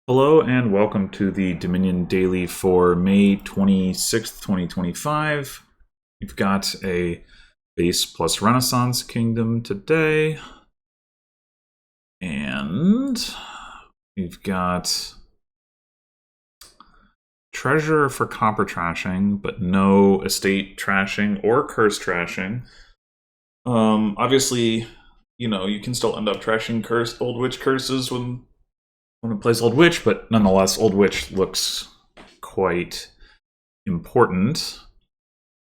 Hello and welcome to the Dominion Daily for May 26th, 2025. We've got a base plus Renaissance Kingdom today. And we've got treasure for copper trashing, but no estate trashing or curse trashing. Obviously, you can still end up trashing Old Witch curses when it plays Old Witch, but nonetheless, Old Witch looks quite important,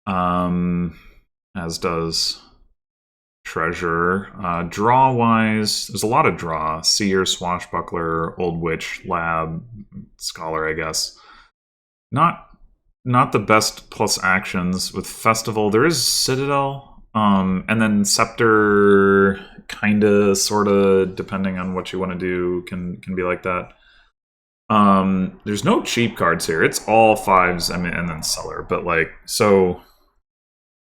as does Treasure. Draw-wise, there's a lot of draw. Seer, Swashbuckler, Old Witch, Lab, Scholar, I guess. Not the best plus actions. With Festival, there is Citadel, and then Scepter, kinda, sorta, depending on what you want to do, can be like that. There's no cheap cards here. It's all fives, and then Cellar. But so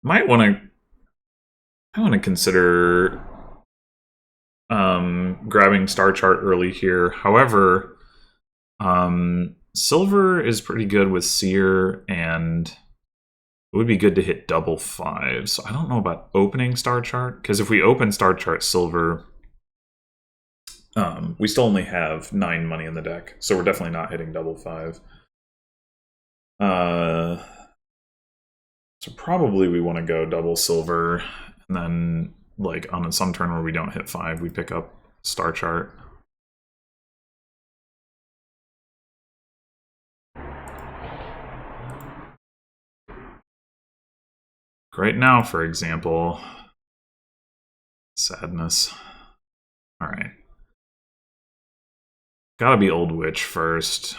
might want to consider grabbing Star Chart early here. However, Silver is pretty good with Seer, and it would be good to hit double fives. So I don't know about opening Star Chart, because if we open Star Chart Silver, we still only have 9 money in the deck, so we're definitely not hitting double five. So probably we want to go double Silver, and then on some turn where we don't hit 5, we pick up Star Chart. Right now, for example, Sadness. All right. Gotta be Old Witch first.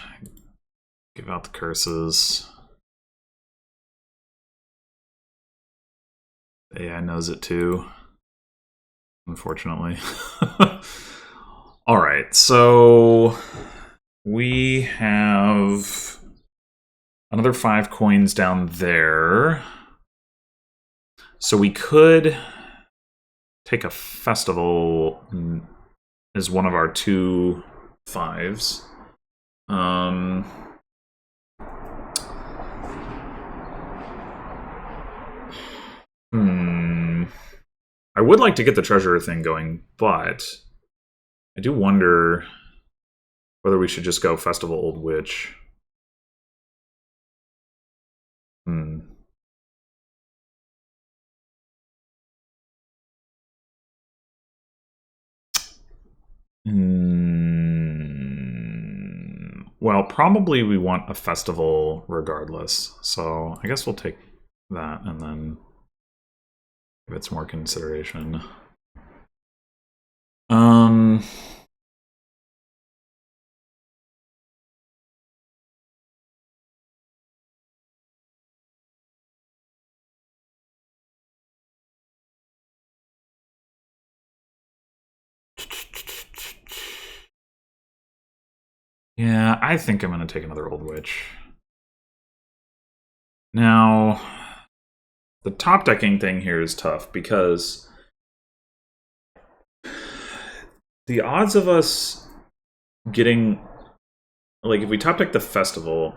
Give out the curses. AI knows it too, unfortunately. All right, so we have another 5 coins down there. So we could take a Festival as one of our 2 5s. I would like to get the treasurer thing going, but I do wonder whether we should just go Festival Old Witch. Well, probably we want a Festival regardless, so I guess we'll take that and then give it some more consideration. Yeah, I think I'm going to take another Old Witch. Now, the top decking thing here is tough because the odds of us getting, if we top deck the Festival,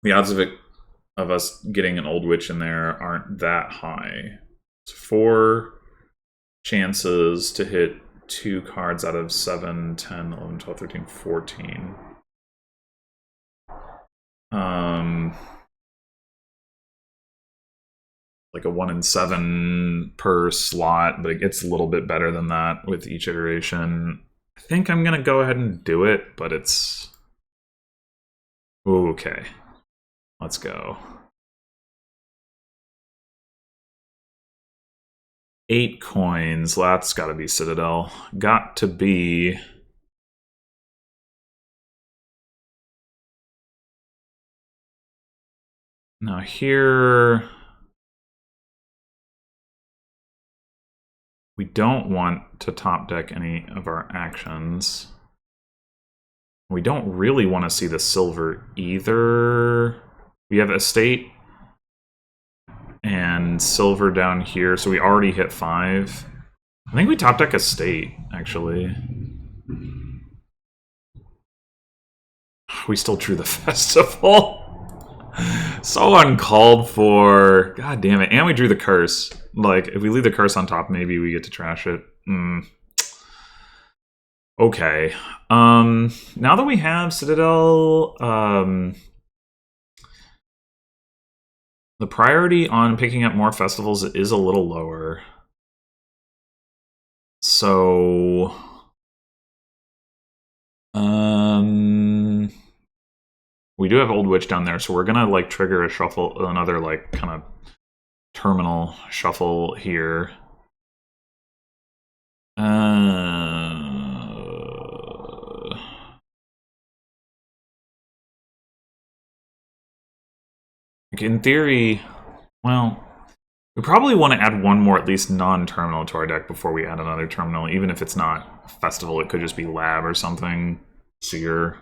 the odds of us getting an Old Witch in there aren't that high. It's 4 chances to hit 2 cards out of 7, 10, 11, 12, 13, 14. Like a 1 in 7 per slot, but it gets a little bit better than that with each iteration. I think I'm going to go ahead and do it, but it's... Okay. Let's go. 8 coins. That's got to be Citadel. Got to be... Now here... We don't want to top deck any of our actions. We don't really want to see the Silver either. We have Estate and Silver down here, so we already hit 5. I think we top deck Estate, actually. We still drew the festival. So uncalled for. God damn it. And we drew the curse. Like, if we leave the curse on top, maybe we get to trash it. Okay. Now that we have Citadel, the priority on picking up more festivals is a little lower. So, we do have Old Witch down there, so we're gonna like trigger a shuffle, another like kind of terminal shuffle here. Like in theory, well, we probably want to add one more at least non-terminal to our deck before we add another terminal, even if it's not Festival, it could just be Lab or something. Seer.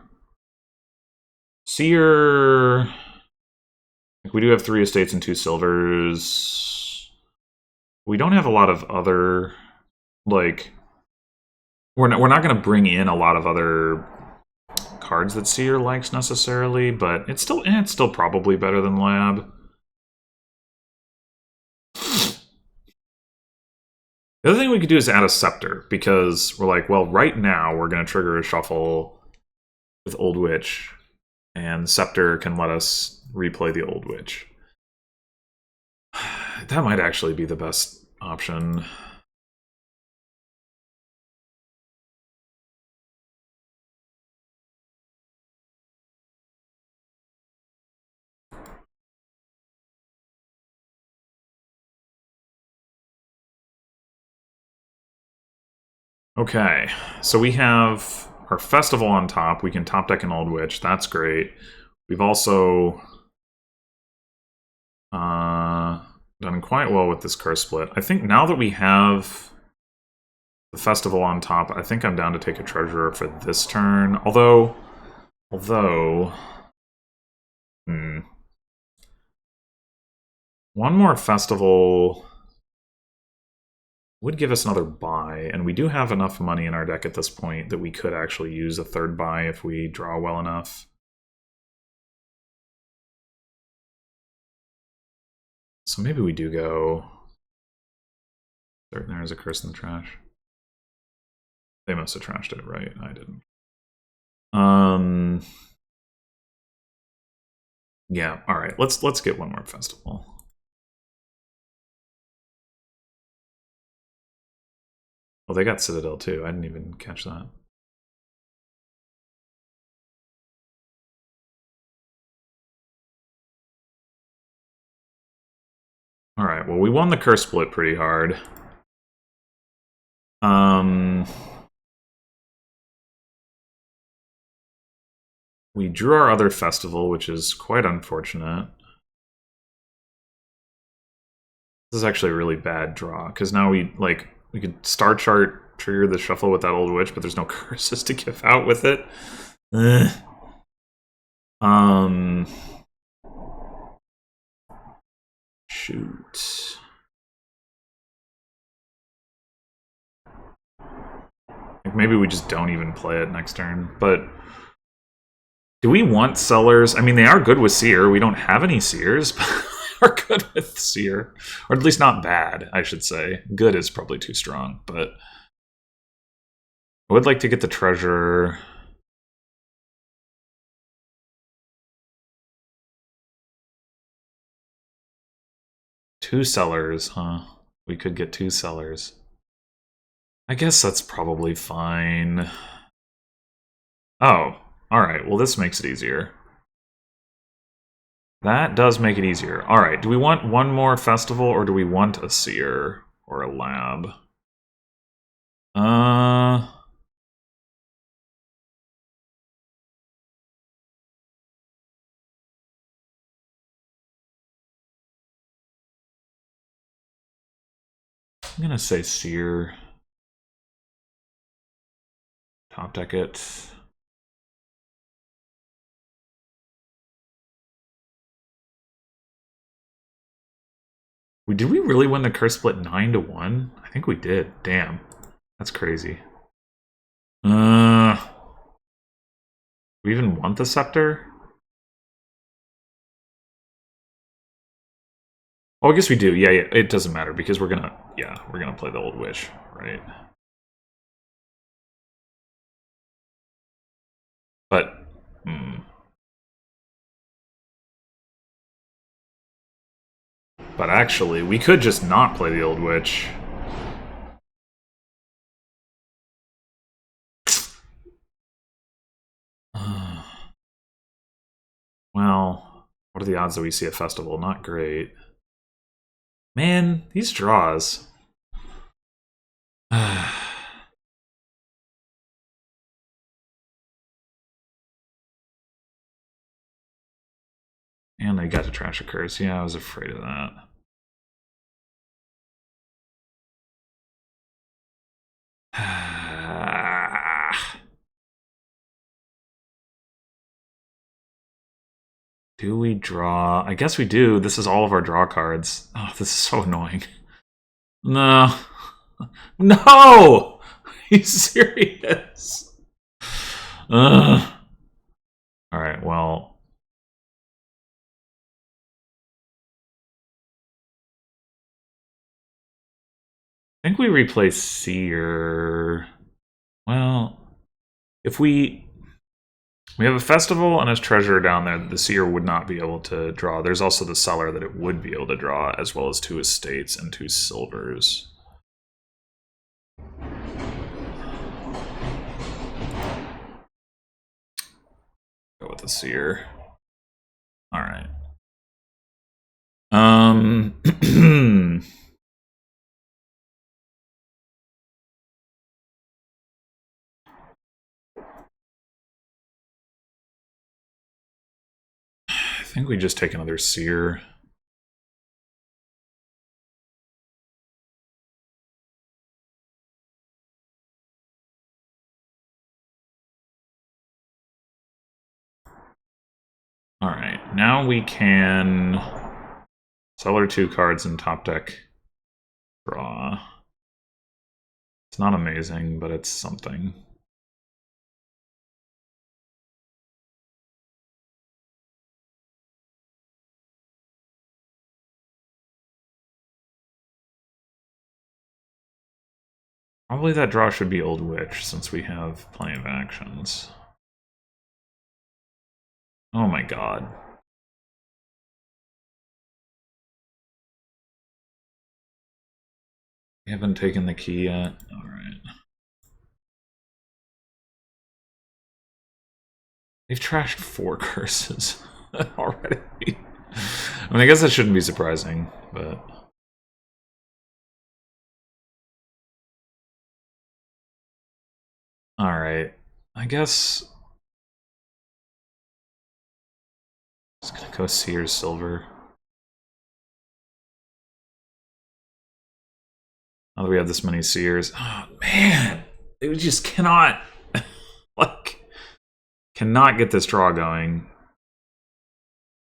Like we do have 3 estates and 2 silvers. We don't have a lot of other, like, we're not going to bring in a lot of other cards that Seer likes necessarily, but it's still probably better than Lab. The other thing we could do is add a Scepter, because we're like, well, right now we're going to trigger a shuffle with Old Witch, and Scepter can let us replay the Old Witch. That might actually be the best option. Okay, so we have our Festival on top. We can top deck an Old Witch. That's great. We've also done quite well with this curse split. I think now that we have the Festival on top, I think I'm down to take a Treasurer for this turn. Although, one more Festival would give us another buy, and we do have enough money in our deck at this point that we could actually use a third buy if we draw well enough. So maybe we do go... There's a curse in the trash. They must have trashed it, right? I didn't. Yeah, alright, let's get one more Festival. Well, they got Citadel too. I didn't even catch that. Alright, well, we won the curse split pretty hard. We drew our other Festival, which is quite unfortunate. This is actually a really bad draw, because now we could Star Chart trigger the shuffle with that Old Witch, but there's no curses to give out with it. Shoot. Like maybe we just don't even play it next turn, but do we want Sellers? I mean, they are good with Seer. We don't have any Seers, but are good with Seer. Or at least not bad, I should say. Good is probably too strong, but I would like to get the Treasurer. Two Sellers, huh? We could get 2 Sellers. I guess that's probably fine. Oh, alright. Well, this makes it easier. That does make it easier. Alright, do we want one more Festival, or do we want a Seer or a Lab? I'm gonna say Seer. Top deck it. Did we really win the curse split 9-1? I think we did. Damn. That's crazy. we even want the scepter? Oh, I guess we do. Yeah, yeah. It doesn't matter because we're gonna play the Old Witch, right? But but actually, we could just not play the Old Witch. Well, what are the odds that we see a festival? Not great. Man, these draws. And they got to trash a curse. Yeah, I was afraid of that. Do we draw? I guess we do. This is all of our draw cards. Oh, this is so annoying. No. No! Are you serious? Ugh. Alright, well. I think we replace Seer. Well, if we have a festival and a treasure down there that the Seer would not be able to draw. There's also the Cellar that it would be able to draw, as well as 2 estates and 2 silvers. Go with the Seer. Alright. I think we just take another Seer. Alright, now we can Cellar 2 cards in top deck. Draw. It's not amazing, but it's something. Probably that draw should be Old Witch, since we have plenty of actions. Oh my god. We haven't taken the key yet. Alright. They've trashed 4 curses already. I mean, I guess that shouldn't be surprising, but... Alright. I guess... Just gonna go Seer's Silver. Now that we have this many Seers. Oh, man! They just cannot... like... Cannot get this draw going.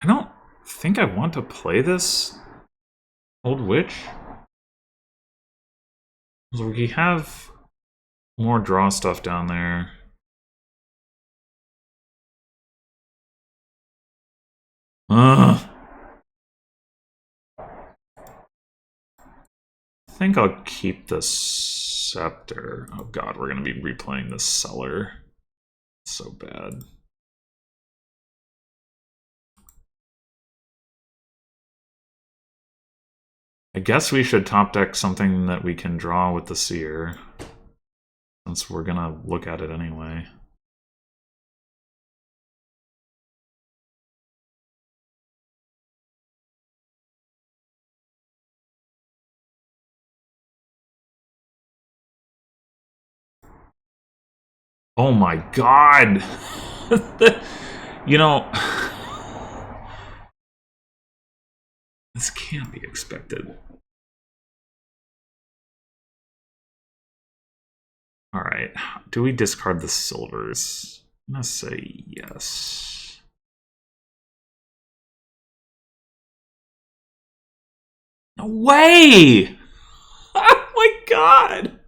I don't think I want to play this Old Witch. So we have more draw stuff down there. Ugh. I think I'll keep the Scepter. Oh god, we're going to be replaying the Cellar. It's so bad. I guess we should top deck something that we can draw with the Seer, since we're going to look at it anyway. Oh my god! You know... This can't be expected. Alright, do we discard the silvers? I'm gonna say yes. No way! Oh my god!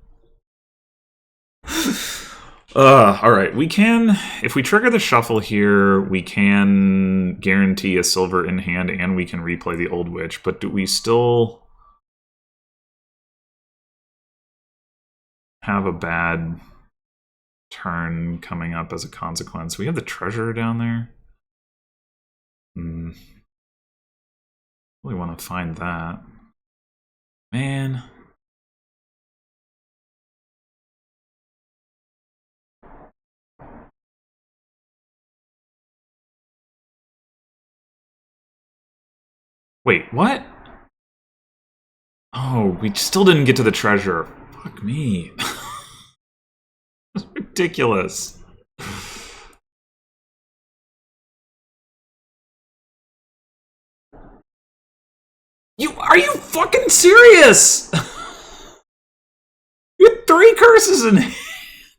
All right, we can, if we trigger the shuffle here, we can guarantee a silver in hand and we can replay the Old Witch, but do we still have a bad turn coming up as a consequence? We have the treasurer down there. Really want to find that. Man. Wait, what? Oh, we still didn't get to the treasure. Fuck me. That's ridiculous. Are you fucking serious? You had 3 curses in hand.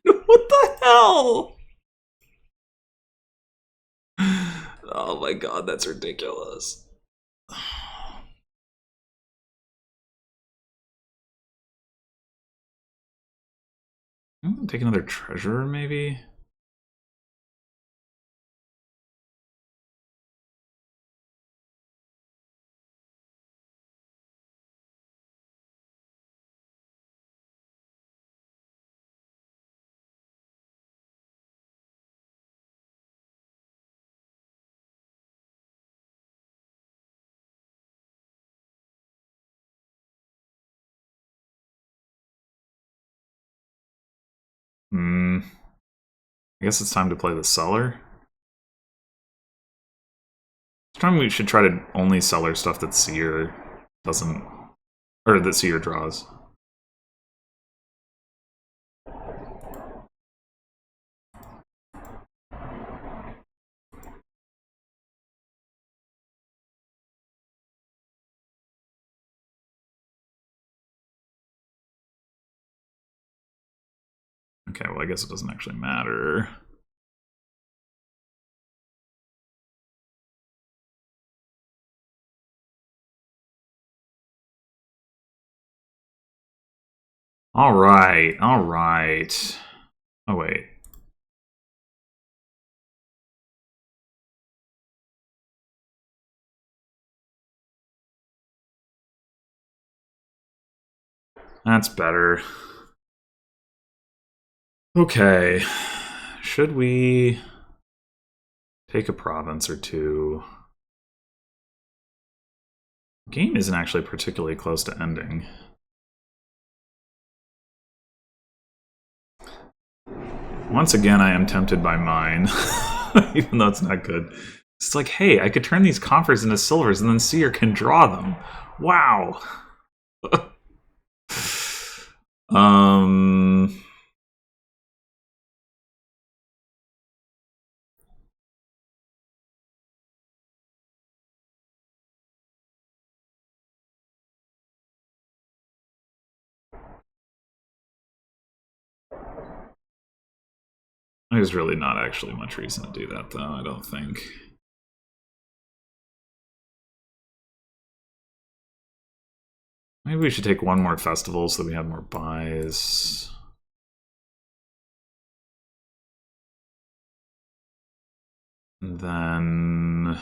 What the hell? Oh my god, that's ridiculous. I'm gonna take another treasure, maybe? I guess it's time to play the Cellar. This time we should try to only Cellar stuff that Seer doesn't... or that Seer draws. Okay, well I guess it doesn't actually matter. Alright, alright. Oh wait. That's better. Okay. Should we take a province or two? Game isn't actually particularly close to ending. Once again, I am tempted by mine, even though it's not good. It's like, hey, I could turn these coppers into silvers and then Seer can draw them. Wow. There's really not actually much reason to do that, though, I don't think. Maybe we should take one more festival so that we have more buys. And then...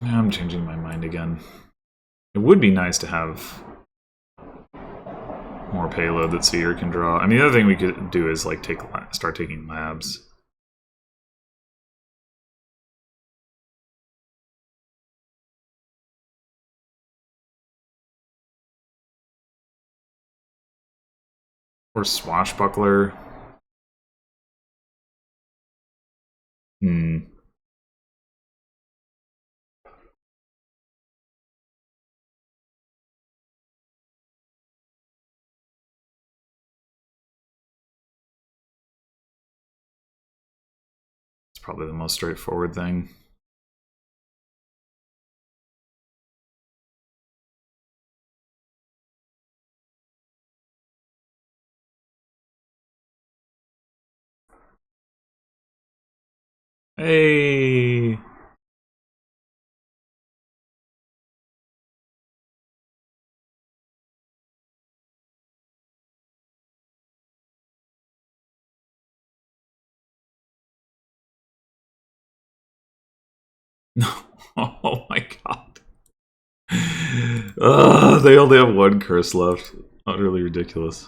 I'm changing my mind again. It would be nice to have more payload that Seer can draw. I mean, the other thing we could do is like start taking labs. Or Swashbuckler. It's probably the most straightforward thing. Hey! No. Oh my god. They only have one curse left. Utterly ridiculous.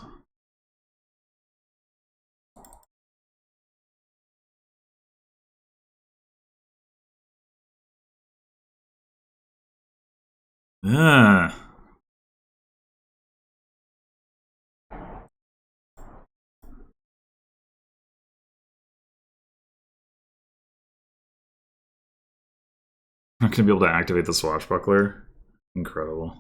Ah. I'm not gonna be able to activate the swashbuckler. Incredible.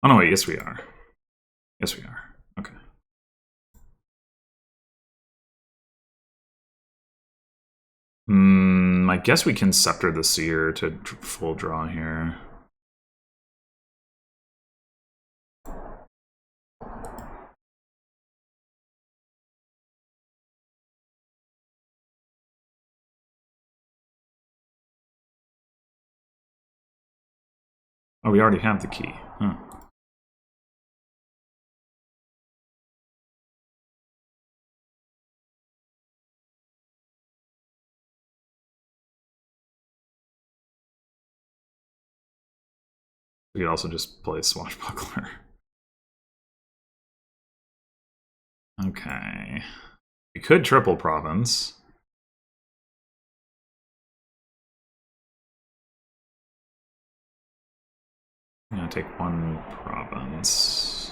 Oh no, wait, yes we are. Yes we are. Okay. I guess we can Scepter the Seer to full draw here. Oh, we already have the key. Huh. We could also just play Swashbuckler. Okay. We could triple Province. I'm gonna take one Province.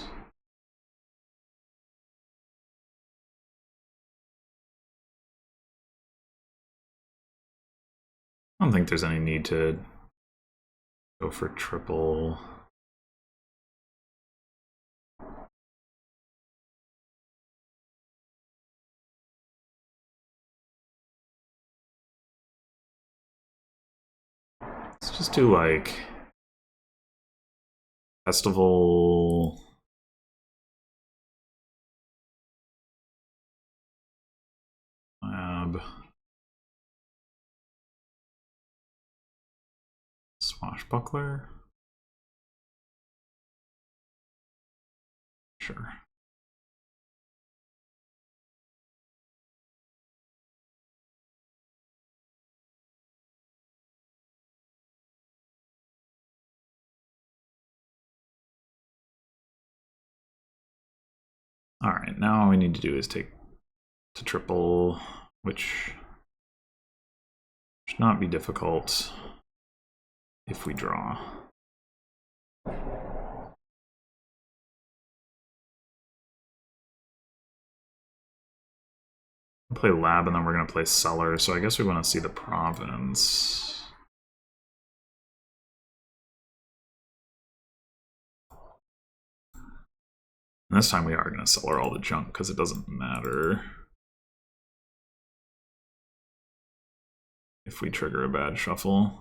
I don't think there's any need to go for triple. Let's just do like Festival. Lab. Swashbuckler. Sure. Alright, now all we need to do is take to triple, which should not be difficult if we draw. We'll play Lab and then we're going to play Cellar, so I guess we want to see the Province. And this time we are going to Cellar all the junk because it doesn't matter if we trigger a bad shuffle.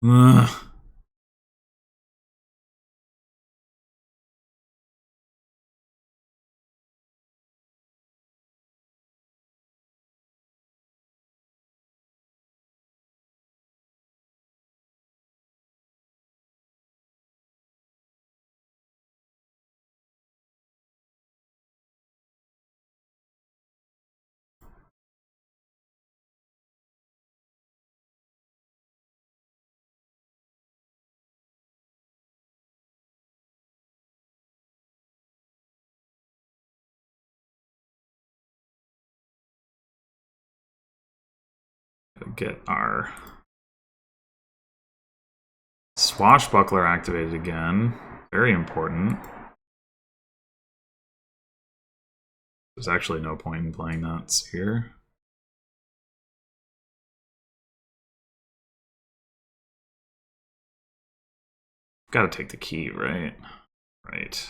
Ugh. Get our Swashbuckler activated again. Very important. There's actually no point in playing that here. Gotta take the key, right? Right.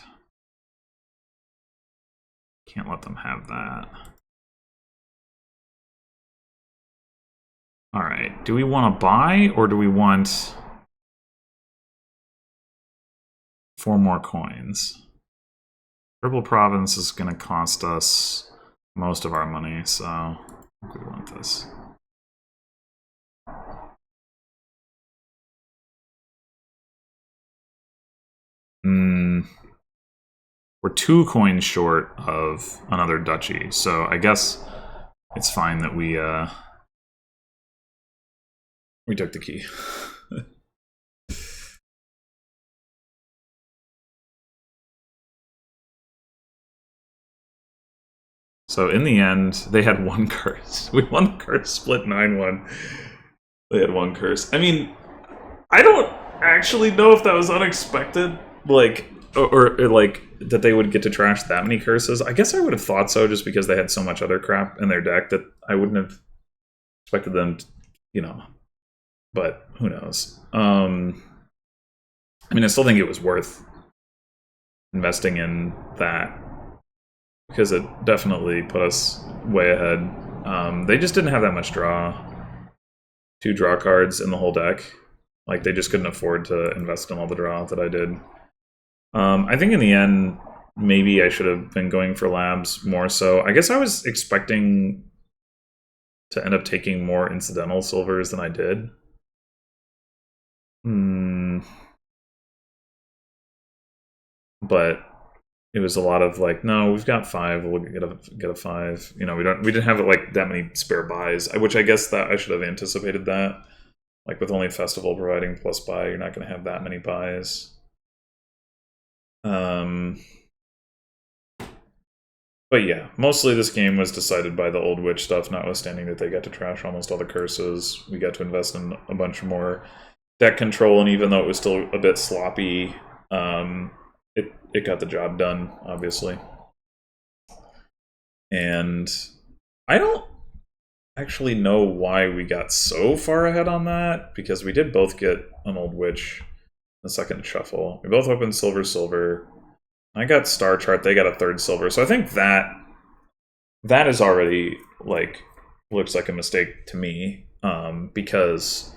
Can't let them have that. Alright, do we want to buy or do we want 4 more coins? Triple Province is going to cost us most of our money, so I think we want this. we're 2 coins short of another duchy. So I guess it's fine that we took the key. So in the end, they had 1 curse. We won the curse split 9-1. They had 1 curse. I mean, I don't actually know if that was unexpected, like, or like that they would get to trash that many curses. I guess I would have thought so, just because they had so much other crap in their deck that I wouldn't have expected them to, you know. But who knows? I mean, I still think it was worth investing in that, because it definitely put us way ahead. They just didn't have that much draw. 2 draw cards in the whole deck. Like, they just couldn't afford to invest in all the draw that I did. I think in the end, maybe I should have been going for labs more so. I guess I was expecting to end up taking more incidental silvers than I did. But it was a lot of like, no, we've got 5. We'll get a 5. You know, we didn't have like that many spare buys, which I guess that I should have anticipated that. Like, with only Festival providing plus buy, you're not going to have that many buys. But yeah, mostly this game was decided by the Old Witch stuff, notwithstanding that they got to trash almost all the curses. We got to invest in a bunch more deck control, and even though it was still a bit sloppy, it got the job done, obviously. And I don't actually know why we got so far ahead on that, because we did both get an Old Witch in the second shuffle. We both opened silver. I got Star Chart, they got a 3rd silver. So I think that is already, like, looks like a mistake to me, because,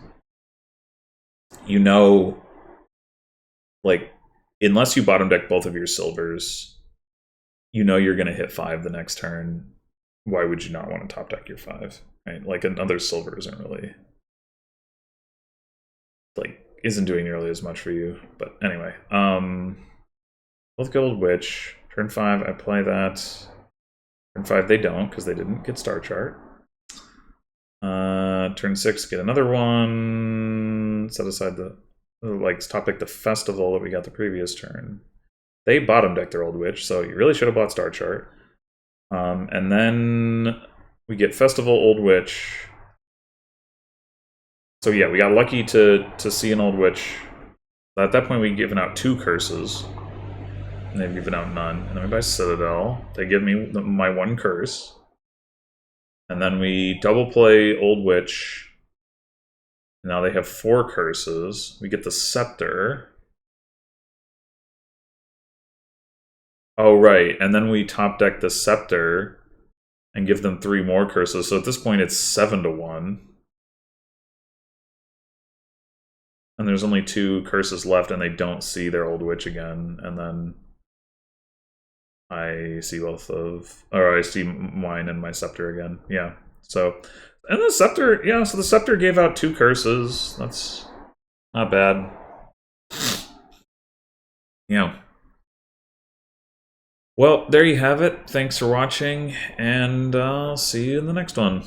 you know, like, unless you bottom deck both of your silvers, you know you're going to hit 5 the next turn. Why would you not want to top deck your 5? Right? Like, another silver isn't really, like, isn't doing nearly as much for you. But anyway, both get Old Witch. Turn 5, I play that. Turn 5, they don't, because they didn't get Star Chart. Turn 6, get another one. Set aside the, like, top deck the Festival that we got the previous turn. They bottom decked their Old Witch, so you really should have bought Star Chart. And then we get Festival, Old Witch. So yeah, we got lucky to see an Old Witch. At that point, we'd given out 2 curses. And they've given out none. And then we buy Citadel. They give me my 1 curse. And then we double play Old Witch. Now they have 4 curses. We get the Scepter. Oh, right. And then we top deck the Scepter and give them 3 more curses. So at this point, it's 7-1. And there's only 2 curses left, and they don't see their Old Witch again. And then I see I see mine and my Scepter again. Yeah. So, and the Scepter, yeah, so the Scepter gave out 2 curses. That's not bad. Yeah. Well, there you have it. Thanks for watching, and I'll see you in the next one.